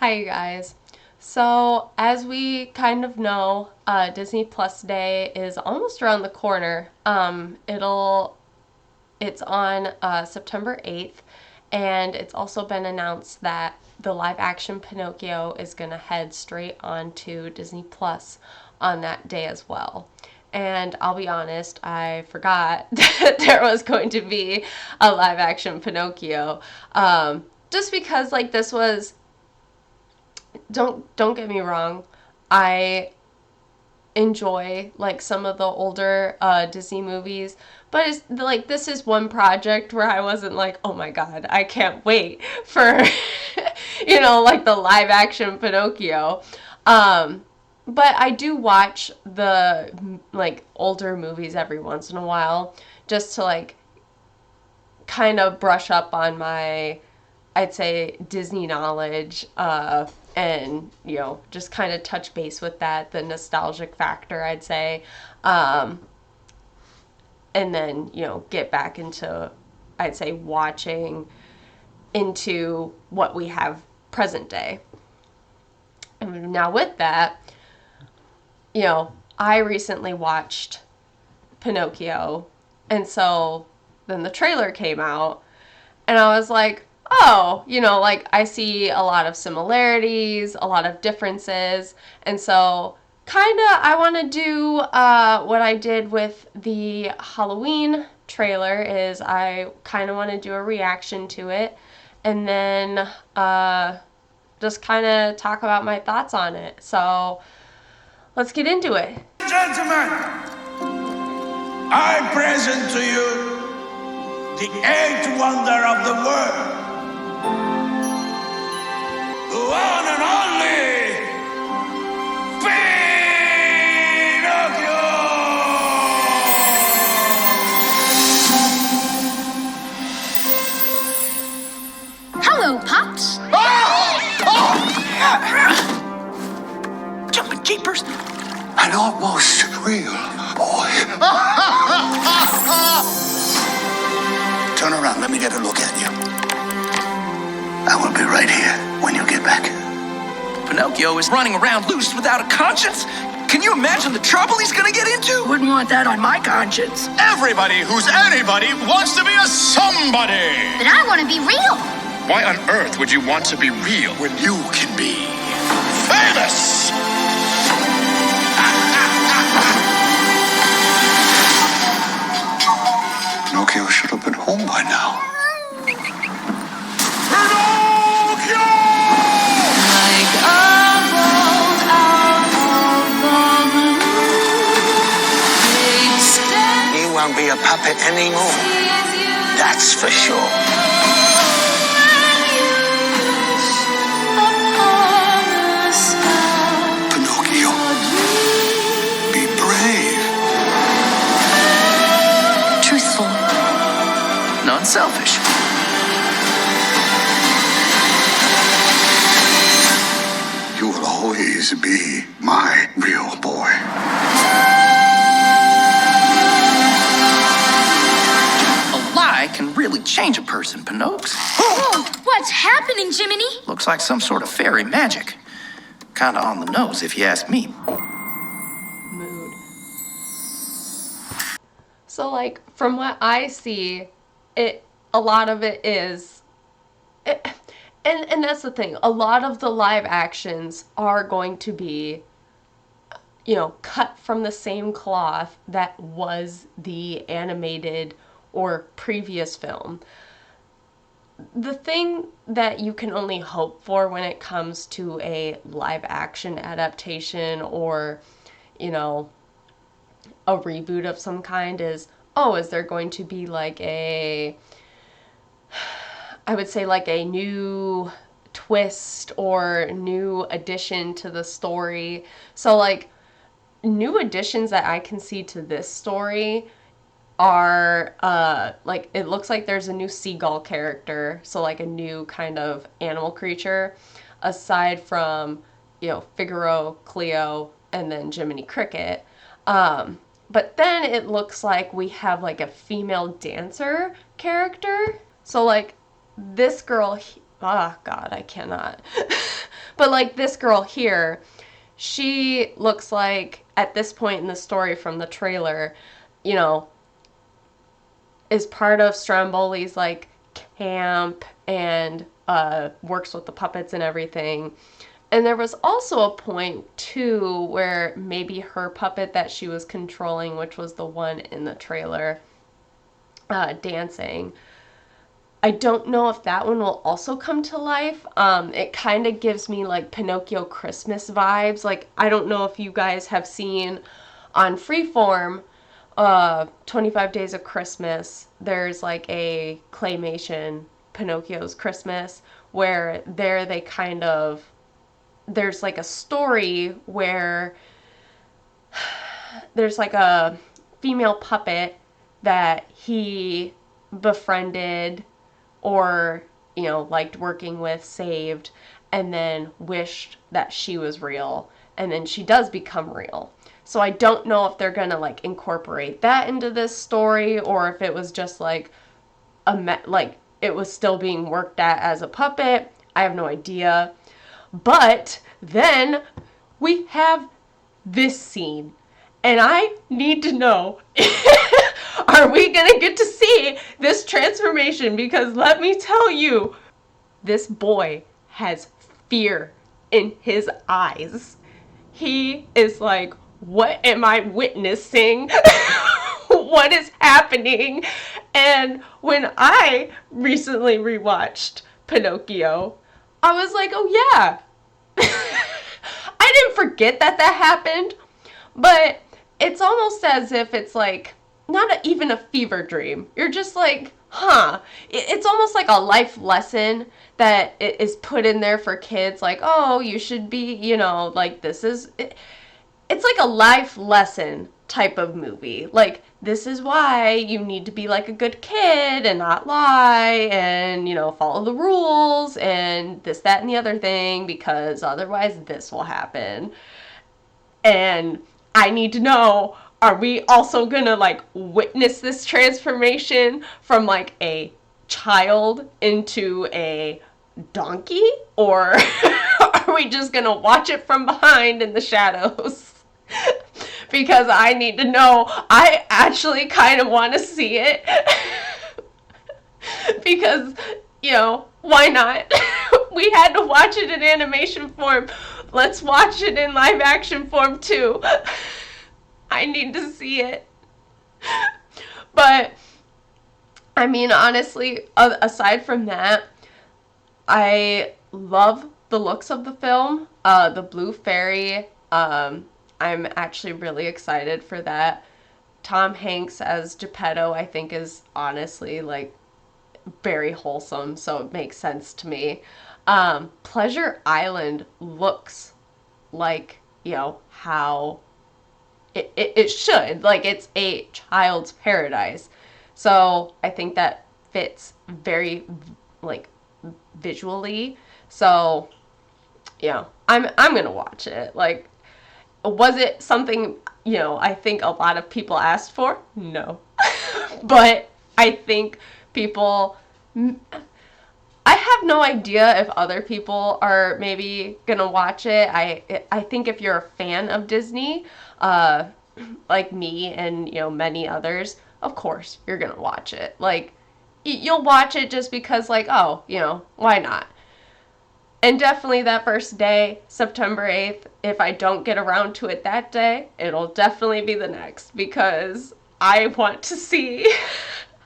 Hi, you guys. So, as we kind of know, Disney Plus Day is almost around the corner. It's on September 8th, and it's also been announced that the live action Pinocchio is going to head straight on to Disney Plus on that day as well. And I'll be honest, I forgot that there was going to be a live action Pinocchio. Just because this was, don't get me wrong, I enjoy some of the older Disney movies, but it's this is one project where I wasn't like, oh my god, I can't wait for the live action Pinocchio. But I do watch the older movies every once in a while just to kind of brush up on my, I'd say, Disney knowledge, and just kind of touch base with the nostalgic factor, I'd say, and then get back into, I'd say, watching into what we have present day. And now with that, I recently watched Pinocchio, and so then the trailer came out, and I was like, oh, I see a lot of similarities, a lot of differences. And so kind of I want to do what I did with the Halloween trailer is I kind of want to do a reaction to it and then just kind of talk about my thoughts on it. So let's get into it. Gentlemen, I present to you the eighth wonder of the world. The one and only Pinocchio! Hello, Pops. Jumping jeepers. An almost real boy. Turn around, let me get a look at you. I will be right here when you get back. Pinocchio is running around loose without a conscience. Can you imagine the trouble he's gonna get into? Wouldn't want that on my conscience. Everybody who's anybody wants to be a somebody. But I want to be real. Why on earth would you want to be real When you can be famous? Pinocchio should have been home by now. Pinocchio! He won't be a puppet anymore. That's for sure. Pinocchio, be brave. Truthful. Non-selfish. You will always be my real boy. A lie can really change a person, Pinocchio. Whoa, what's happening, Jiminy? Looks like some sort of fairy magic. Kinda on the nose, if you ask me. Mood. So from what I see, a lot of it is and that's the thing. A lot of the live actions are going to be cut from the same cloth that was the animated or previous film. The thing that you can only hope for when it comes to a live action adaptation or, a reboot of some kind is, is there going to be I would say a new twist or new addition to the story. So new additions that I can see to this story are it looks like there's a new seagull character, so a new kind of animal creature aside from Figaro, Cleo, and then Jiminy Cricket. But then it looks like we have a female dancer character. So this girl, oh god, I cannot. But like this girl here, she looks like at this point in the story from the trailer, you know, is part of Stromboli's like camp and works with the puppets and everything. And there was also a point too where maybe her puppet that she was controlling, which was the one in the trailer, dancing. I don't know if that one will also come to life. It kind of gives me like Pinocchio Christmas vibes. Like, I don't know if you guys have seen on Freeform, 25 Days of Christmas, there's like a claymation Pinocchio's Christmas where there they kind of, there's like a story where there's like a female puppet that he befriended or, you know, liked working with, saved, and then wished that she was real. And then she does become real. So I don't know if they're gonna like incorporate that into this story or if it was just like like it was still being worked at as a puppet. I have no idea. But then we have this scene. And I need to know, are we going to get to see this transformation? Because let me tell you, this boy has fear in his eyes. He is like, what am I witnessing? What is happening? And when I recently rewatched Pinocchio, I was like, oh yeah. I didn't forget that happened, but it's almost as if it's like not even a fever dream. You're just like, huh. It's almost like a life lesson that is put in there for kids. Like, oh, you should be, you know, like this is, it's like a life lesson type of movie. Like, this is why you need to be like a good kid and not lie and, you know, follow the rules and this, that, and the other thing, because otherwise this will happen. And I need to know, are we also gonna like witness this transformation from like a child into a donkey? Or are we just gonna watch it from behind in the shadows? Because I need to know. I actually kind of want to see it. Because, you know, why not? We had to watch it in animation form. Let's watch it in live action form too. I need to see it. But, I mean, honestly, aside from that, I love the looks of the film. The Blue Fairy, I'm actually really excited for that. Tom Hanks as Geppetto, I think, is honestly like very wholesome, so it makes sense to me. Pleasure Island looks like, you know, how it should. Like, it's a child's paradise. So I think that fits very, like, visually. So, yeah, I'm gonna watch it. Like, was it something, you know, I think a lot of people asked for? No. But I think people, I have no idea if other people are maybe gonna watch it. I think if you're a fan of Disney, like me and, you know, many others, of course you're gonna watch it. Like, you'll watch it just because, like, oh, you know, why not? And definitely that first day, September 8th, if I don't get around to it that day, it'll definitely be the next, because I want to see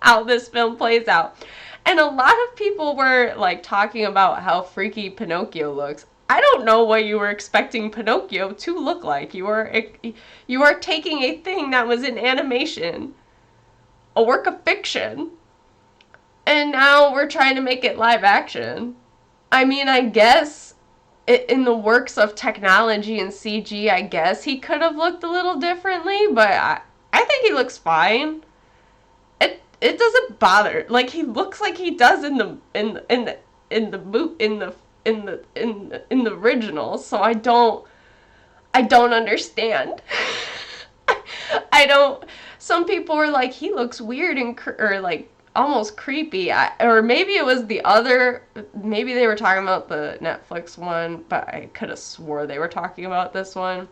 how this film plays out. And a lot of people were like talking about how freaky Pinocchio looks. I don't know what you were expecting Pinocchio to look like. You are taking a thing that was in animation, a work of fiction, and now we're trying to make it live action. I mean, I guess in the works of technology and CG, I guess he could have looked a little differently, but I think he looks fine. It doesn't bother. Like, he looks like he does in the original. So I don't understand. I don't. Some people were like, he looks weird or like almost creepy. Or maybe it was the other, maybe they were talking about the Netflix one, but I could have swore they were talking about this one.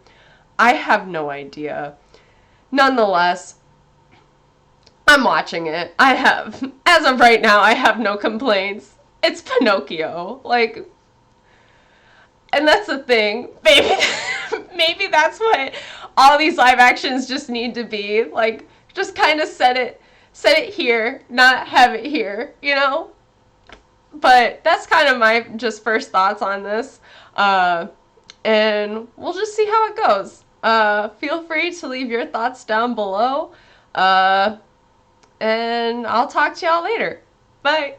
I have no idea. Nonetheless, I'm watching it. As of right now, I have no complaints. It's Pinocchio. Like, and that's the thing. Maybe, maybe that's what all these live actions just need to be. Like, just kind of set it here, not have it here, you know? But that's kind of my just first thoughts on this. And we'll just see how it goes. Feel free to leave your thoughts down below. And I'll talk to y'all later. Bye.